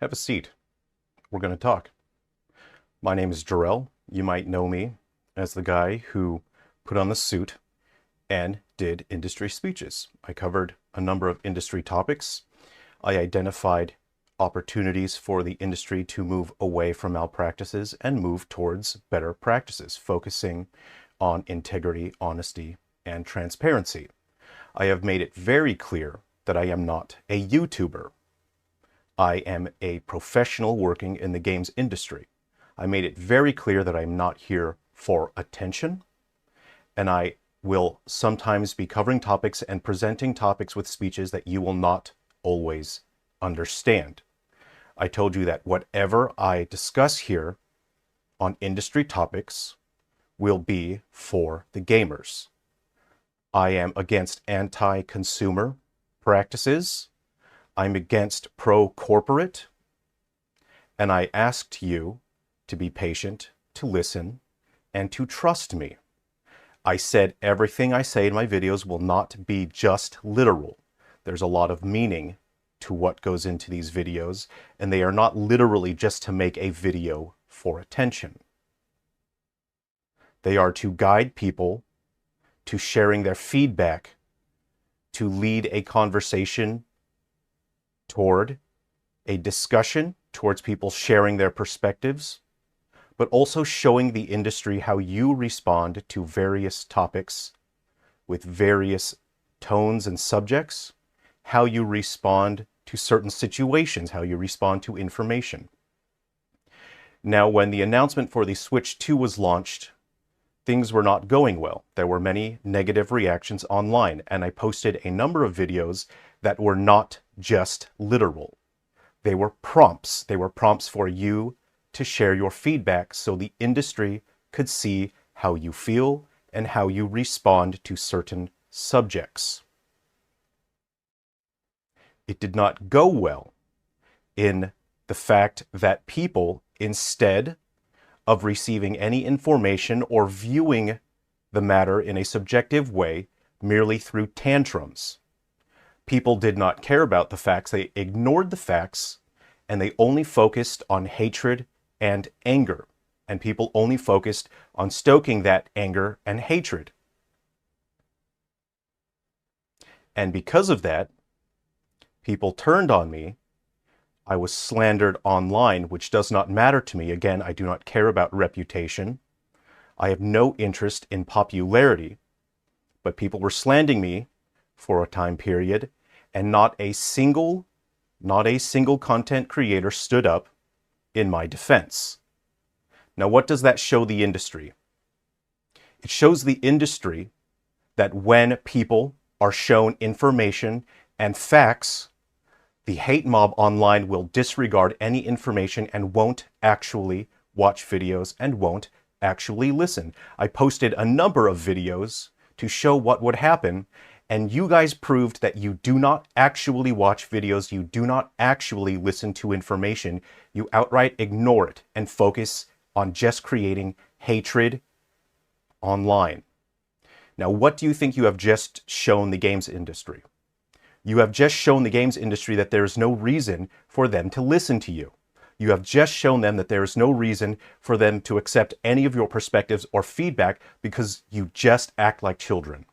Have a seat. We're going to talk. My name is Jarrell. You might know me as the guy who put on the suit and did industry speeches. I covered a number of industry topics. I identified opportunities for the industry to move away from malpractices and move towards better practices, focusing on integrity, honesty, and transparency. I have made it very clear that I am not a YouTuber. I am a professional working in the games industry. I made it very clear that I'm not here for attention, and I will sometimes be covering topics and presenting topics with speeches that you will not always understand. I told you that whatever I discuss here on industry topics will be for the gamers. I am against anti-consumer practices. I'm against pro-corporate. And I asked you to be patient, to listen, and to trust me. I said everything I say in my videos will not be just literal. There's a lot of meaning to what goes into these videos, and they are not literally just to make a video for attention. They are to guide people to sharing their feedback, to lead a conversation toward a discussion, towards people sharing their perspectives, but also showing the industry how you respond to various topics with various tones and subjects, how you respond to certain situations, how you respond to information. Now, when the announcement for the Switch 2 was launched, things were not going well. There were many negative reactions online, and I posted a number of videos that were not just literal. They were prompts. They were prompts for you to share your feedback so the industry could see how you feel and how you respond to certain subjects. It did not go well in the fact that people, instead of receiving any information or viewing the matter in a subjective way, merely through tantrums, people did not care about the facts. They ignored the facts, and they only focused on hatred and anger. And people only focused on stoking that anger and hatred. And because of that, people turned on me. I was slandered online, which does not matter to me. Again, I do not care about reputation. I have no interest in popularity. But people were slandering me for a time period, and not a single content creator stood up in my defense. Now, what does that show the industry? It shows the industry that when people are shown information and facts, the hate mob online will disregard any information and won't actually watch videos and won't actually listen. I posted a number of videos to show what would happen, and you guys proved that you do not actually watch videos, you do not actually listen to information, you outright ignore it and focus on just creating hatred online. Now, what do you think you have just shown the games industry? You have just shown the games industry that there is no reason for them to listen to you. You have just shown them that there is no reason for them to accept any of your perspectives or feedback because you just act like children.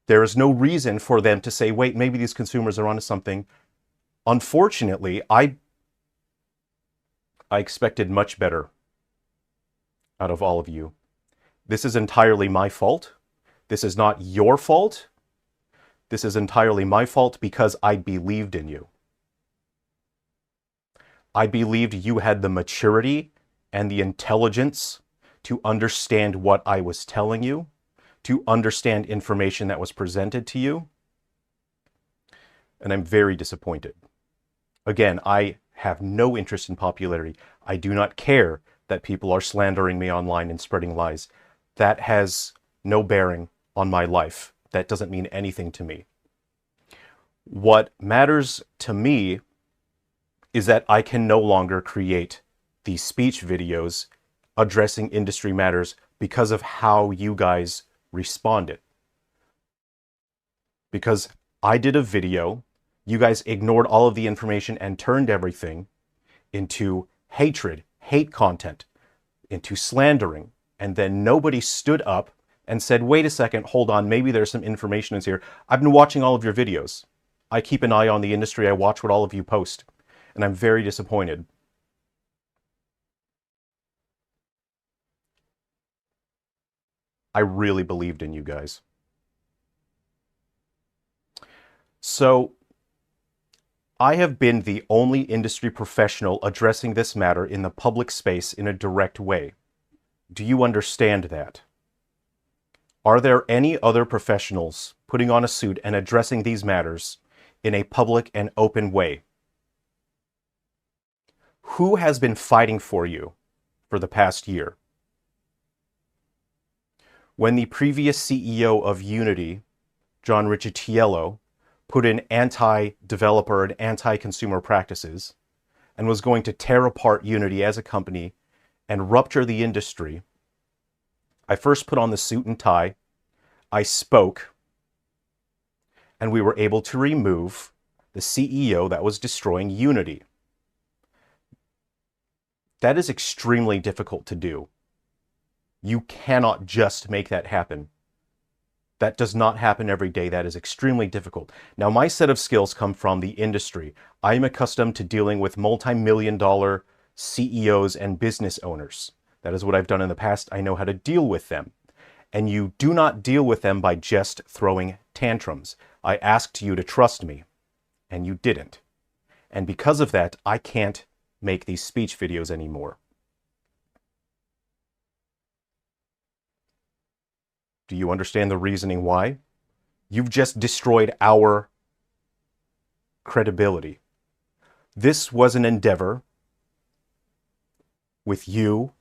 There is no reason for them to say, wait, maybe these consumers are onto something. Unfortunately, I expected much better out of all of you. This is entirely my fault. This is not your fault. This is entirely my fault because I believed in you. I believed you had the maturity and the intelligence to understand what I was telling you, to understand information that was presented to you. And I'm very disappointed. Again, I have no interest in popularity. I do not care that people are slandering me online and spreading lies. That has no bearing on my life. That doesn't mean anything to me. What matters to me is that I can no longer create these speech videos addressing industry matters because of how you guys responded. Because I did a video, you guys ignored all of the information and turned everything, into hatred, hate content, into slandering, and then nobody stood up and said, wait a second, hold on, maybe there's some information in here. I've been watching all of your videos. I keep an eye on the industry. I watch what all of you post, and I'm very disappointed. I really believed in you guys. So I have been the only industry professional addressing this matter in the public space in a direct way. Do you understand that? Are there any other professionals putting on a suit and addressing these matters in a public and open way? Who has been fighting for you for the past year? When the previous CEO of Unity, John Riccitiello, put in anti-developer and anti-consumer practices and was going to tear apart Unity as a company and rupture the industry, I first put on the suit and tie, I spoke, and we were able to remove the CEO that was destroying Unity. That is extremely difficult to do. You cannot just make that happen. That does not happen every day. That is extremely difficult. Now, my set of skills come from the industry. I am accustomed to dealing with multi-million-dollar CEOs and business owners. That is what I've done in the past. I know how to deal with them. And you do not deal with them by just throwing tantrums. I asked you to trust me, and you didn't. And because of that, I can't make these speech videos anymore. Do you understand the reasoning why? You've just destroyed our credibility. This was an endeavor with you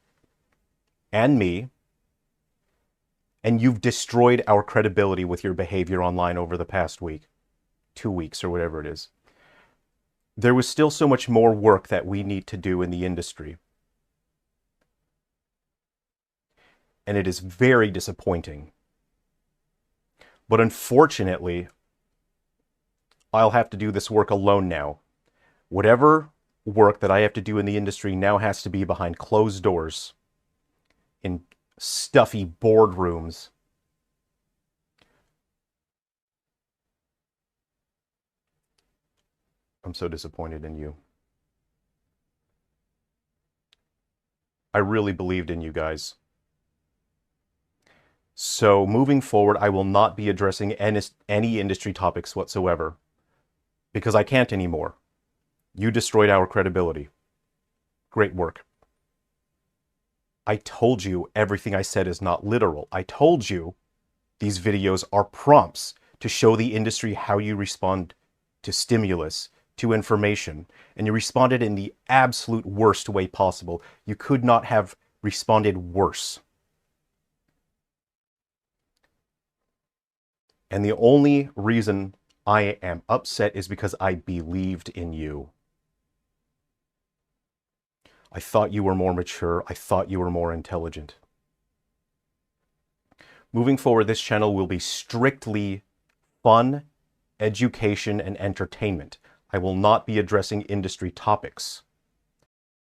and me, and you've destroyed our credibility with your behavior online over the past week, 2 weeks, or whatever it is. There was still so much more work that we need to do in the industry. And it is very disappointing. But unfortunately, I'll have to do this work alone now. Whatever work that I have to do in the industry now has to be behind closed doors, in stuffy boardrooms. I'm so disappointed in you. I really believed in you guys. So moving forward, I will not be addressing any industry topics whatsoever, because I can't anymore. You destroyed our credibility. Great work. I told you everything I said is not literal. I told you these videos are prompts to show the industry how you respond to stimulus, to information, and you responded in the absolute worst way possible. You could not have responded worse. And the only reason I am upset is because I believed in you. I thought you were more mature. I thought you were more intelligent. Moving forward, this channel will be strictly fun, education, and entertainment. I will not be addressing industry topics.